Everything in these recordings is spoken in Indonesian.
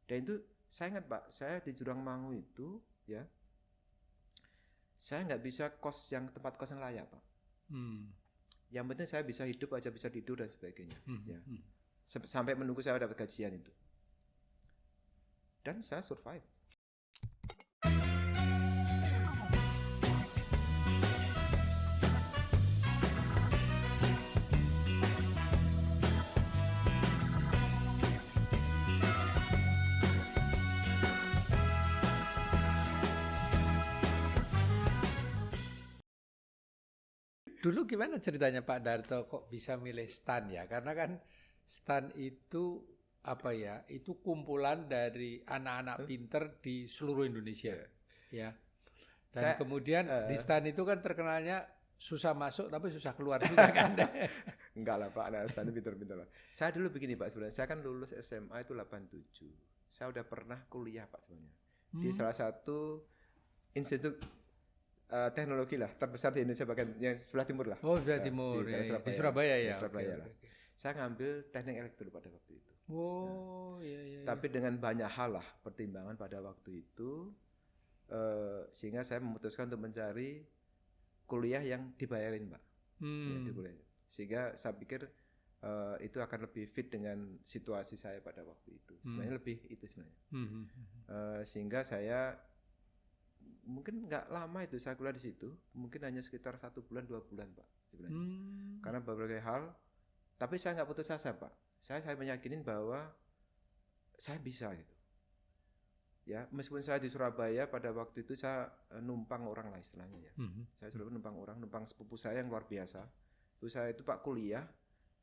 Dan itu saya ingat Pak, saya di Jurangmangu itu ya, saya nggak bisa tempat kos yang layak Pak. Yang penting saya bisa hidup aja, bisa tidur dan sebagainya. Ya. Sampai menunggu saya dapat gajian itu. Dan saya survive. Dulu gimana ceritanya Pak Darto kok bisa milih STAN ya? Karena kan STAN itu apa ya? Itu kumpulan dari anak-anak pinter di seluruh Indonesia, ya. Dan Saya kemudian di STAN itu kan terkenalnya susah masuk tapi susah keluar juga kan? enggak lah Pak, anak STAN pintar-pintar lah. Saya dulu begini Pak sebenarnya, saya kan lulus SMA itu 87. Saya udah pernah kuliah Pak sebenarnya. Di salah satu institut teknologi lah terbesar di Indonesia, bagian yang sebelah timur lah. Oh, sebelah timur di ya. Di Surabaya ya. Surabaya Oke, lah. oke. Saya ngambil teknik elektro pada waktu itu. Oh, iya iya. Tapi dengan banyak hal lah pertimbangan pada waktu itu, sehingga saya memutuskan untuk mencari kuliah yang dibayarin Pak. Ya, di kuliah. Sehingga saya pikir itu akan lebih fit dengan situasi saya pada waktu itu. Sebenarnya lebih itu sebenarnya. Sehingga saya mungkin nggak lama itu saya kuliah di situ, mungkin hanya sekitar 1 bulan 2 bulan Pak sebenarnya. Karena berbagai hal, tapi saya nggak putus asa Pak. Saya meyakinin bahwa saya bisa gitu. Ya, meskipun saya di Surabaya pada waktu itu saya numpang orang lah istilahnya ya. Saya sudah numpang sepupu saya yang luar biasa. Terus saya itu Pak kuliah,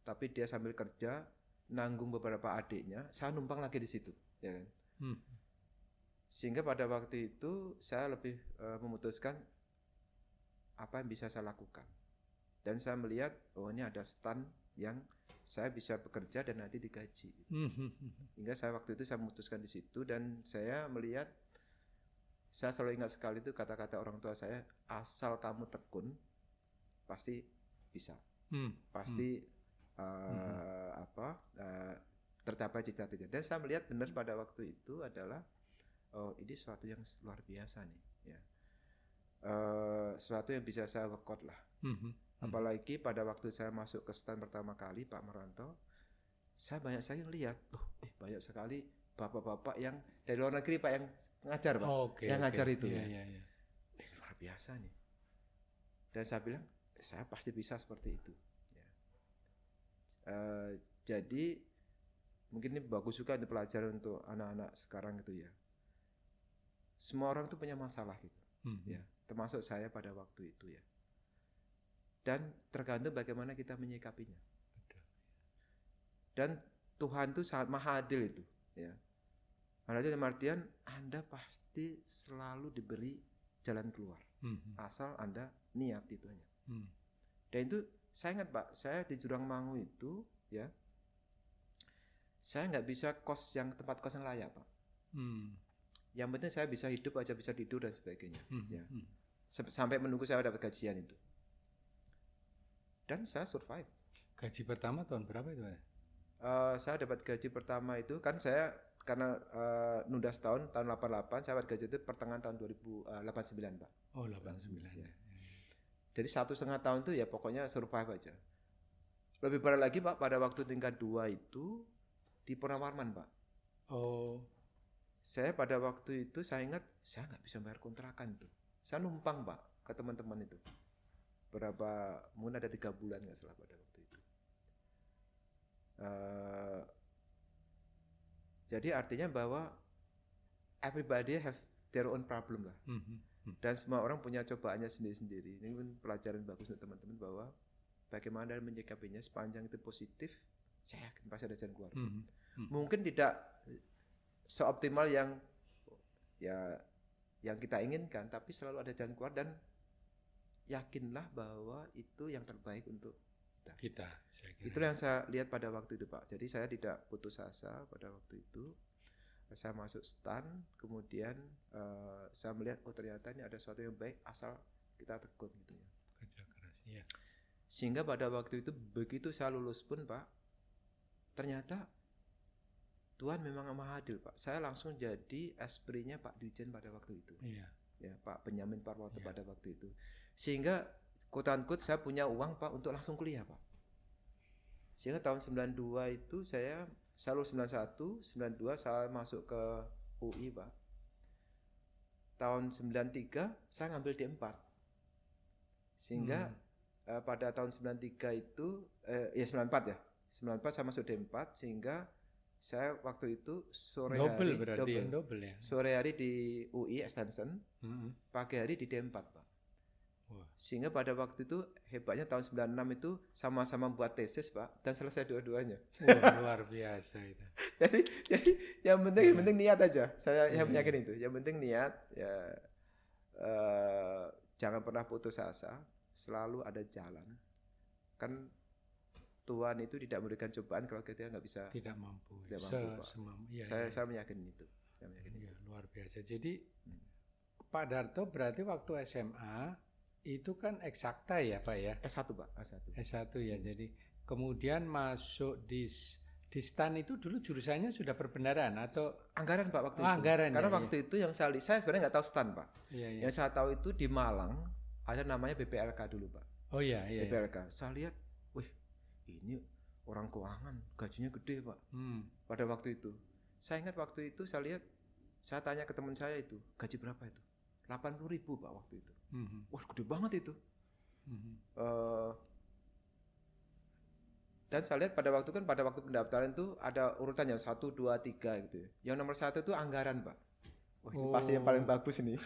tapi dia sambil kerja nanggung beberapa adiknya, saya numpang lagi di situ, ya kan. Sehingga pada waktu itu saya lebih memutuskan apa yang bisa saya lakukan. Dan saya melihat, oh ini ada STAN yang saya bisa bekerja dan nanti digaji. Hingga saya waktu itu saya memutuskan di situ, dan saya melihat, saya selalu ingat sekali itu kata-kata orang tua saya, asal kamu tekun, pasti bisa. Pasti tercapai cita-cita. Dan saya melihat benar pada waktu itu adalah, oh ini sesuatu yang luar biasa nih ya. Sesuatu yang bisa saya workout lah. Apalagi pada waktu saya masuk ke STAN pertama kali Pak Maranto, saya banyak sekali lihat, banyak sekali bapak-bapak yang dari luar negeri Pak yang ngajar Pak, ngajar itu ya. Luar biasa nih. Dan saya bilang, saya pasti bisa seperti itu ya. Jadi mungkin ini bagus juga untuk pelajaran untuk anak-anak sekarang gitu ya. Semua orang tuh punya masalah gitu, ya, termasuk saya pada waktu itu ya. Dan tergantung bagaimana kita menyikapinya. Dan Tuhan tuh sangat maha adil itu, ya. Adil dalam artian Anda pasti selalu diberi jalan keluar, asal Anda niat itu aja. Dan itu saya ingat Pak, saya di Jurangmangu itu, ya, saya nggak bisa tempat kos yang layak Pak. Yang penting saya bisa hidup aja, bisa tidur dan sebagainya. Ya. Sampai menunggu saya dapat gajian itu. Dan saya survive. Gaji pertama tahun berapa itu? Saya dapat gaji pertama itu kan saya karena nunda setahun, tahun 88, saya dapat gaji itu pertengahan tahun 2089 Pak. Oh 89 ya. Jadi 1,5 tahun itu ya pokoknya survive aja. Lebih parah lagi Pak, pada waktu tingkat 2 itu di Purnawarman Pak. Oh. Saya pada waktu itu saya ingat saya nggak bisa bayar kontrakan tuh. Saya numpang Pak ke teman-teman itu. Mungkin ada 3 bulan nggak salah pada waktu itu. Jadi artinya bahwa everybody have their own problem lah. Dan semua orang punya cobaannya sendiri-sendiri. Ini pun pelajaran bagus untuk teman-teman bahwa bagaimana menyikapinya, sepanjang itu positif, saya yakin pasti ada jalan keluar. Mungkin tidak seoptimal yang kita inginkan, tapi selalu ada jalan keluar, dan yakinlah bahwa itu yang terbaik untuk kita. Itulah yang saya lihat pada waktu itu Pak. Jadi saya tidak putus asa pada waktu itu. Saya masuk STAN, kemudian saya melihat ternyata ini ada sesuatu yang baik asal kita tekun gitu ya. Kerja keras ya. Sehingga pada waktu itu begitu saya lulus pun Pak, ternyata Tuhan memang maha adil Pak. Saya langsung jadi esprinya Pak Dirjen pada waktu itu. Iya. Ya, Pak Benyamin Parwoto Iya. pada waktu itu. Sehingga quote-unquote saya punya uang Pak untuk langsung kuliah Pak. Sehingga tahun 92 itu saya lulus 91, 92 saya masuk ke UI Pak. Tahun 93 saya ngambil D4. Sehingga pada tahun 93 itu ya 94 ya. 94 saya masuk D4 sehingga saya waktu itu sore double hari berarti double ya. Sore hari di UI Extension, pagi hari di D4 Pak. Wah. Sehingga pada waktu itu hebatnya tahun 96 itu sama-sama buat tesis Pak dan selesai dua-duanya. Wah, luar biasa itu. jadi yang penting niat aja. Saya yakin itu. Yang penting niat ya, jangan pernah putus asa, selalu ada jalan. Kan Tuhan itu tidak memberikan cobaan kalau kita nggak bisa, tidak mampu Pak. Saya meyakini itu. Luar biasa. Jadi Pak Darto berarti waktu SMA itu kan eksakta ya Pak ya? S1 Pak, S1 ya. Jadi kemudian masuk di STAN itu dulu jurusannya sudah perbendaharaan atau anggaran Pak waktu itu. Anggaran. Karena waktu itu yang saya sebenarnya nggak tahu STAN Pak. Iya. Yang saya tahu itu di Malang ada namanya BPLK dulu Pak. Oh iya. BPLK. Saya lihat, wih ini orang keuangan gajinya gede Pak. Pada waktu itu. Saya ingat waktu itu saya lihat, saya tanya ke teman saya itu, gaji berapa itu? 80.000 Pak waktu itu. Wah gede banget itu. Dan saya lihat pada waktu pendaftaran itu ada urutannya 1, 2, 3 gitu ya. Yang nomor 1 itu anggaran Pak. Wah ini pasti yang paling bagus ini.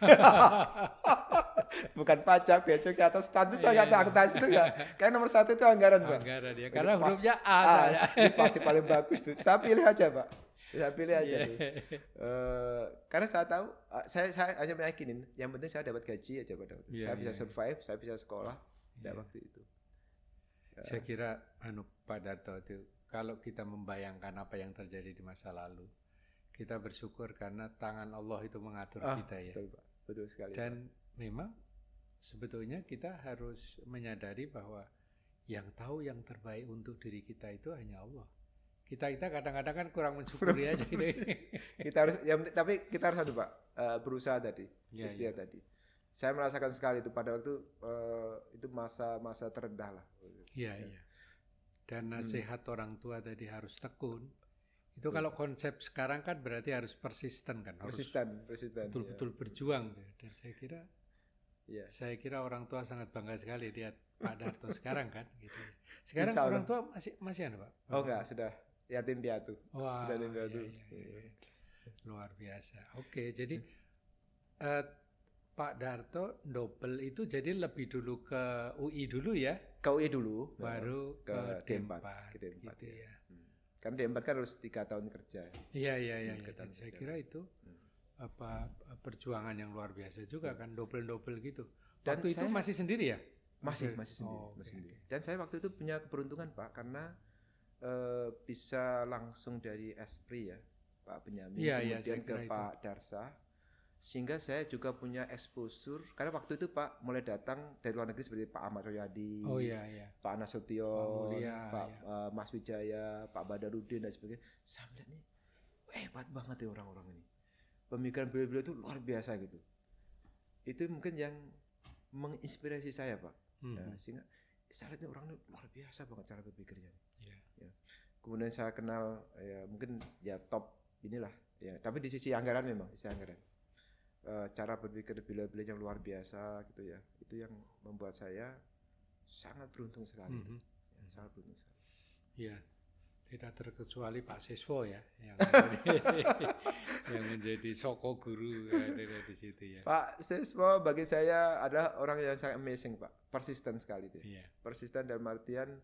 Bukan pajak, bea cukai atau status saya nggak tahu akuntansi itu ya. Kayak nomor 1 itu anggaran Pak. Anggaran ya, karena hurufnya A. Ini pasti paling bagus tuh. Saya pilih aja Pak. Saya pilih aja tuh. Karena saya tahu, saya hanya meyakinin. Yang penting saya dapat gaji aja pada waktu itu. Saya bisa survive, saya bisa sekolah pada waktu itu. Saya kira Pak Darto itu kalau kita membayangkan apa yang terjadi di masa lalu, kita bersyukur karena tangan Allah itu mengatur kita ya. Betul Pak, betul sekali. Dan memang sebetulnya kita harus menyadari bahwa yang tahu yang terbaik untuk diri kita itu hanya Allah. Kita kadang-kadang kan kurang mensyukuri aja gitu. Kita harus, tapi kita harus Pak, berusaha tadi, ikhtiar tadi. Saya merasakan sekali itu pada waktu itu masa terendah lah. Iya. Dan nasihat orang tua tadi harus tekun. Itu kalau konsep sekarang kan berarti harus persisten kan. Persisten. Betul-betul berjuang. Dan saya kira orang tua sangat bangga sekali lihat Pak Darto sekarang kan. Gitu. Sekarang orang tua masih ada Pak? Oh enggak, sudah yatim piatu. Wah, iya. Luar biasa. Oke, jadi Pak Darto double itu jadi lebih dulu ke UI dulu ya? Ke UI dulu, baru ke D4 gitu ya. Kan D4 kan harus 3 tahun kerja. Iya. Saya kira itu perjuangan yang luar biasa juga kan, double gitu. Dan waktu itu masih sendiri ya? Masih sendiri. Dan saya waktu itu punya keberuntungan Pak, karena bisa langsung dari Esprit ya, Pak Benyamin, kemudian ke Pak Darsa. Sehingga saya juga punya exposure, karena waktu itu Pak mulai datang dari luar negeri seperti Pak Ahmad Royadi, Pak Nasution, Mas Wijaya, Pak Badarudin dan sebagainya. Saya melihat nih, hebat banget ya orang-orang ini. Pemikiran beliau itu luar biasa gitu. Itu mungkin yang menginspirasi saya Pak. Sehingga saya lihat nih orang ini luar biasa banget cara berpikirnya. Ya. Kemudian saya kenal ya mungkin ya top inilah ya, tapi di sisi anggaran memang, cara berpikir beliau-beliau yang luar biasa gitu ya, itu yang membuat saya sangat beruntung sekali. Sangat beruntung sekali. Iya, tidak terkecuali Pak Siswo ya yang menjadi soko guru di situ ya. Pak Siswo bagi saya adalah orang yang sangat amazing Pak, persisten sekali dia. Persisten dalam artian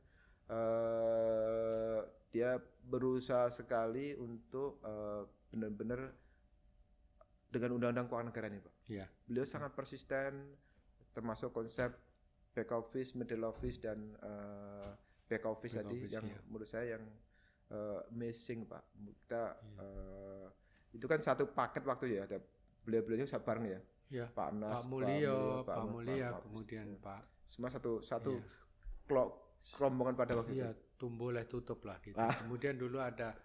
dia berusaha sekali untuk benar-benar dengan undang-undang keuangan negara ini Pak. Beliau sangat persisten, termasuk konsep back office, middle office dan back office tadi yang menurut saya yang amazing Pak. Kita itu kan satu paket waktu ya, ada beliau-beliau bareng ya. Pak Nas, Pak Mulia, kemudian Pak. Semua satu rombongan pada waktu itu. Tumbuh tutup lah gitu. Kemudian dulu ada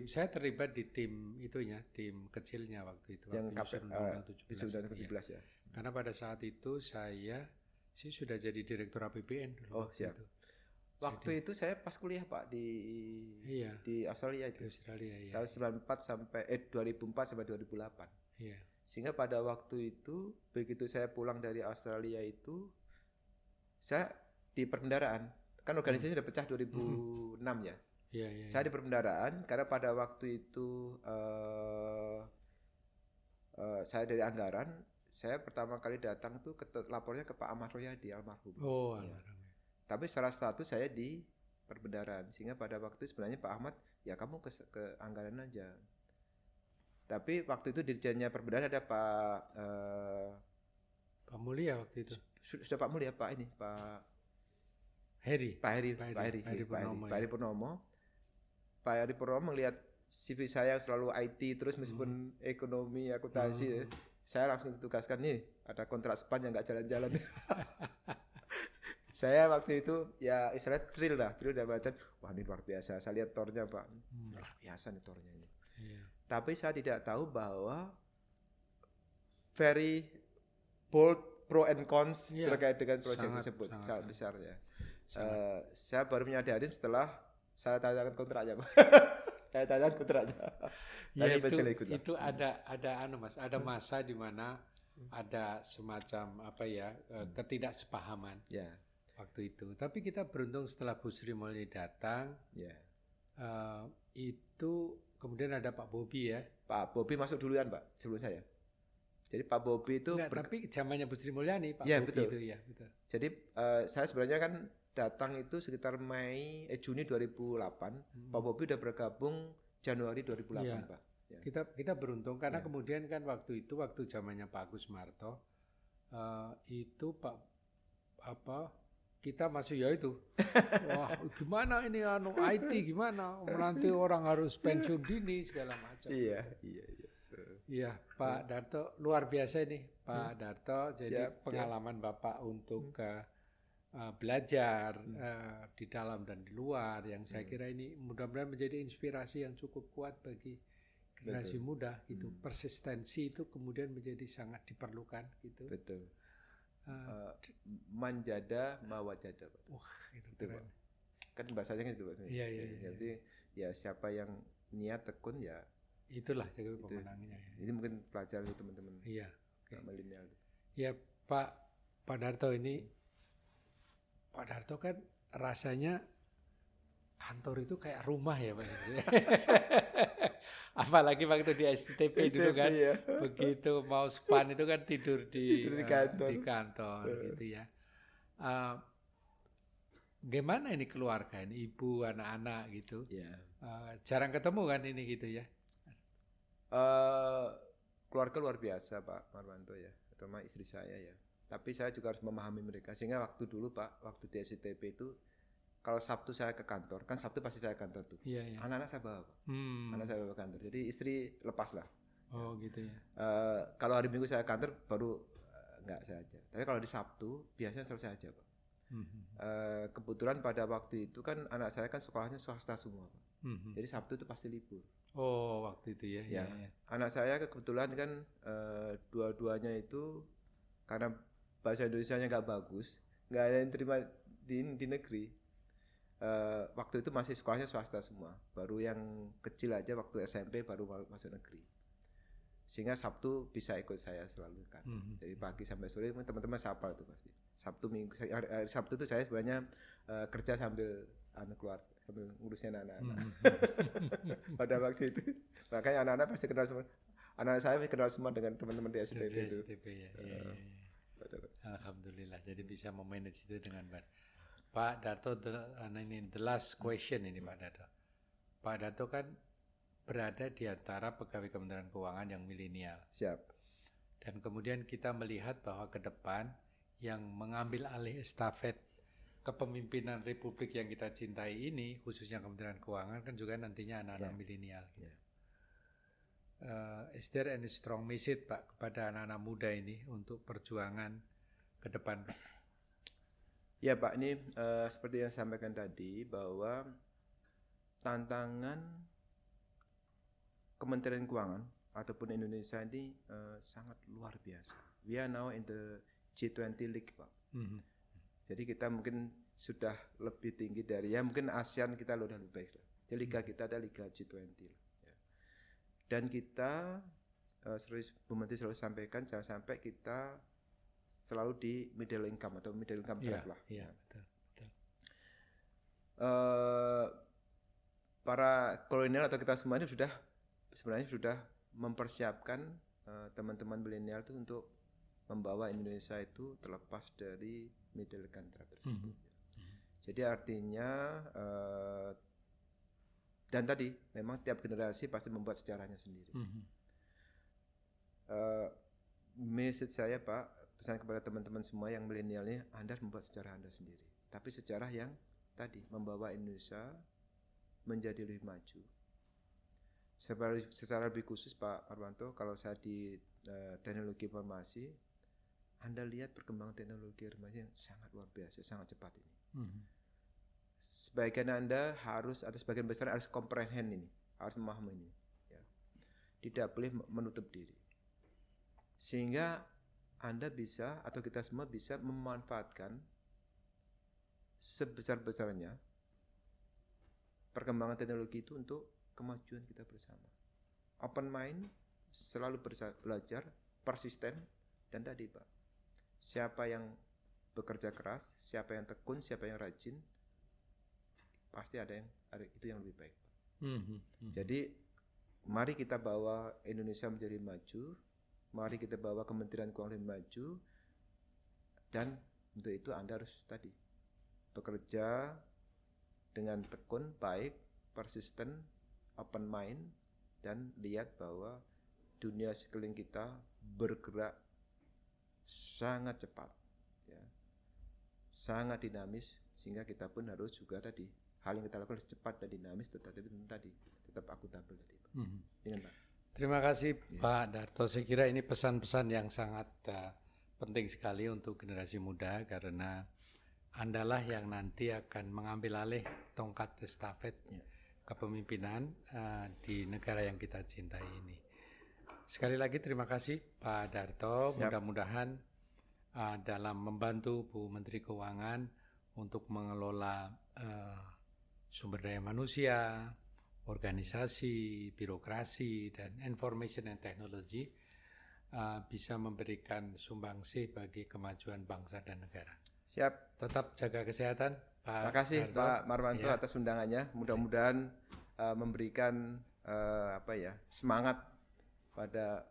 saya terlibat di tim itunya, tim kecilnya waktu itu. Yang waktu Undang-Undang 17 ya. Karena pada saat itu saya sudah jadi direktur APBN dulu. Oh siap. Waktu itu saya pas kuliah Pak di Australia itu. Di Australia ya. Tahun 2004 sampai 2008. Iya. Sehingga pada waktu itu begitu saya pulang dari Australia itu saya di perbendaharaan. Kan organisasi sudah pecah 2006 ya. Iya. Saya di perbendaharaan karena pada waktu itu saya dari anggaran, saya pertama kali datang tuh lapornya ke Pak Ahmad Royadi almarhum. Oh, ya. Tapi secara status saya di perbendaharaan, sehingga pada waktu itu sebenarnya Pak Ahmad ya kamu ke anggaran aja. Tapi waktu itu dirjennya perbendaharaan ada Pak Mulia waktu itu. Sudah Pak Mulia, Pak Heri Purnomo. Pak Heri Purnomo melihat CV saya selalu IT terus meskipun ekonomi akuntansi, saya langsung ditugaskan nih ada kontrak span yang nggak jalan-jalan. Saya waktu itu ya istilahnya thrill dalam artian wah ini luar biasa. Saya lihat tornya Pak, luar biasa nih tornya ini. Tapi saya tidak tahu bahwa very bold pro and cons terkait dengan proyek tersebut sangat besar ya. Saya baru menyadari setelah saya tanyakan kontraknya Pak. Saya tanyakan kontraknya. Ya itu ada masa di mana ada semacam ketidaksepahaman. Ya. Waktu itu. Tapi kita beruntung setelah Bu Sri Mulyani datang, itu kemudian ada Pak Bobi ya. Pak Bobi masuk duluan Pak, sebelum saya. Jadi Pak Bobi itu tapi zamannya Bu Sri Mulyani Pak Bobi betul. Itu ya betul. Jadi saya sebenarnya kan datang itu sekitar Juni 2008. Pak Bobi udah bergabung Januari 2008 Pak. Ya. Kita beruntung karena kemudian kan waktu zamannya Pak Agus Marto itu kita masih ya itu, wah gimana ini IT gimana, nanti orang harus pensiun dini segala macam. Iya. Iya, Pak Darto luar biasa ini, Pak Darto. Jadi pengalaman Bapak untuk belajar di dalam dan di luar, yang saya kira ini mudah-mudahan menjadi inspirasi yang cukup kuat bagi generasi muda gitu. Persistensi itu kemudian menjadi sangat diperlukan gitu. Betul. Manjada mawajada Pak. Wah, itu keren. Kan bahasanya kan itu Pak. Iya. Jadi ya siapa yang niat tekun ya itulah jadi pemenangnya. Ini mungkin pelajaran untuk teman-teman. Iya. Milenial. Ya Pak Darto ini, Pak Darto kan rasanya kantor itu kayak rumah ya Pak. Apalagi waktu di STP dulu kan, begitu mau span itu kan tidur di kantor gitu ya. Gimana ini keluarga ini, ibu, anak-anak gitu? Jarang ketemu kan ini gitu ya? Keluarga luar biasa Pak Marwanto ya, terutama istri saya ya. Tapi saya juga harus memahami mereka, sehingga waktu dulu Pak, waktu di STP itu kalau Sabtu saya ke kantor, kan Sabtu pasti saya ke kantor tuh. Iya. Anak-anak saya bawa Pak. Anak saya bawa ke kantor. Jadi istri lepas lah. Oh gitu ya. Kalau hari Minggu saya ke kantor baru enggak saya aja. Tapi kalau di Sabtu biasanya selalu saya aja Pak. Kebetulan pada waktu itu kan anak saya kan sekolahnya swasta semua Pak. Jadi Sabtu itu pasti libur. Oh waktu itu ya. Anak saya kebetulan kan dua-duanya itu karena bahasa Indonesianya nggak bagus, nggak ada yang terima di negeri. Waktu itu masih sekolahnya swasta semua. Baru yang kecil aja waktu SMP baru masuk negeri. Sehingga Sabtu bisa ikut saya selalu kan. Jadi pagi sampai sore teman-teman sapa itu pasti. Sabtu itu saya sebenarnya kerja sambil keluar sambil ngurusin anak-anak. Pada waktu itu. Makanya anak-anak pasti kenal semua. Anak saya kenal semua dengan teman-teman di STP itu. Ya. Alhamdulillah. Jadi bisa memanage itu dengan baik. Pak Darto, the last question ini Pak Darto. Pak Darto kan berada di antara pegawai Kementerian Keuangan yang milenial. Siap. Dan kemudian kita melihat bahwa ke depan yang mengambil alih estafet kepemimpinan Republik yang kita cintai ini, khususnya Kementerian Keuangan kan juga nantinya anak-anak milenial. Is there any strong message Pak kepada anak-anak muda ini untuk perjuangan ke depan Pak? Ya Pak, ini seperti yang saya sampaikan tadi bahwa tantangan Kementerian Keuangan ataupun Indonesia ini sangat luar biasa. We are now in the G20 League, Pak. Jadi kita mungkin sudah lebih tinggi dari, ya mungkin ASEAN kita udah lebih baik lah. Jadi liga kita ada liga G20 lah. Ya. Dan kita Bu Menteri selalu sampaikan jangan sampai kita selalu di middle income atau middle income trap lah. Iya, betul. Para kolonial atau kita semuanya sebenarnya sudah mempersiapkan teman-teman milenial itu untuk membawa Indonesia itu terlepas dari middle income trap tersebut. Jadi artinya dan tadi memang tiap generasi pasti membuat sejarahnya sendiri. Message saya, Pak, pesan kepada teman-teman semua yang milenial ini, Anda membuat sejarah Anda sendiri. Tapi sejarah yang tadi membawa Indonesia menjadi lebih maju. Secara lebih khusus Pak Marwanto, kalau saya di teknologi informasi, Anda lihat perkembangan teknologi informasi yang sangat luar biasa, sangat cepat ini. Sebagian Anda harus, atau sebagian besar harus comprehend ini, harus memahami ini. Ya. Tidak boleh menutup diri. Sehingga Anda bisa, atau kita semua bisa memanfaatkan sebesar-besarnya perkembangan teknologi itu untuk kemajuan kita bersama. Open mind, selalu belajar, persisten, dan tadi Pak, siapa yang bekerja keras, siapa yang tekun, siapa yang rajin, pasti ada itu yang lebih baik. Jadi mari kita bawa Indonesia menjadi maju, mari kita bawa Kementerian Keuangan lebih maju, dan untuk itu Anda harus tadi bekerja dengan tekun, baik, persisten, open mind, dan lihat bahwa dunia sekeliling kita bergerak sangat cepat, ya, sangat dinamis, sehingga kita pun harus juga tadi hal yang kita lakukan harus cepat dan dinamis, tetapi tetap akuntabel tadi. Pak. Terima kasih Pak Darto. Saya kira ini pesan-pesan yang sangat penting sekali untuk generasi muda, karena Andalah yang nanti akan mengambil alih tongkat estafet kepemimpinan di negara yang kita cintai ini. Sekali lagi terima kasih Pak Darto. Mudah-mudahan dalam membantu Bu Menteri Keuangan untuk mengelola sumber daya manusia, organisasi, birokrasi, dan information and technology bisa memberikan sumbangsih bagi kemajuan bangsa dan negara. Siap. Tetap jaga kesehatan, Pak. Terima kasih Pak Marwanto atas undangannya. Mudah-mudahan memberikan semangat pada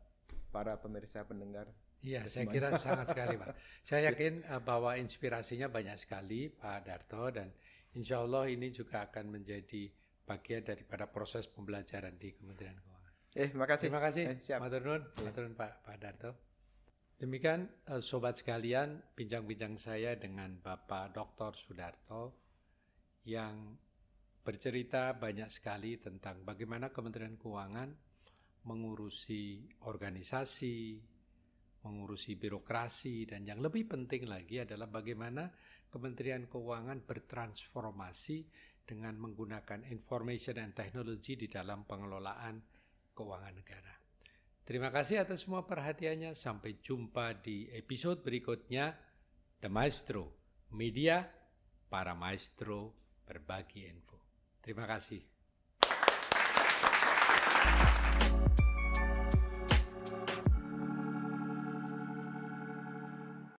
para pemirsa pendengar. Iya, saya kira sangat sekali, Pak. Saya yakin bahwa inspirasinya banyak sekali, Pak Darto, dan insya Allah ini juga akan menjadi bagian daripada proses pembelajaran di Kementerian Keuangan. Makasih. Terima kasih. Matur nuwun Pak Darto. Demikian sobat sekalian, bincang-bincang saya dengan Bapak Dr. Sudarto yang bercerita banyak sekali tentang bagaimana Kementerian Keuangan mengurusi organisasi, mengurusi birokrasi, dan yang lebih penting lagi adalah bagaimana Kementerian Keuangan bertransformasi dengan menggunakan information and technology di dalam pengelolaan keuangan negara. Terima kasih atas semua perhatiannya. Sampai jumpa di episode berikutnya. The Maestro Media, para maestro berbagi info. Terima kasih.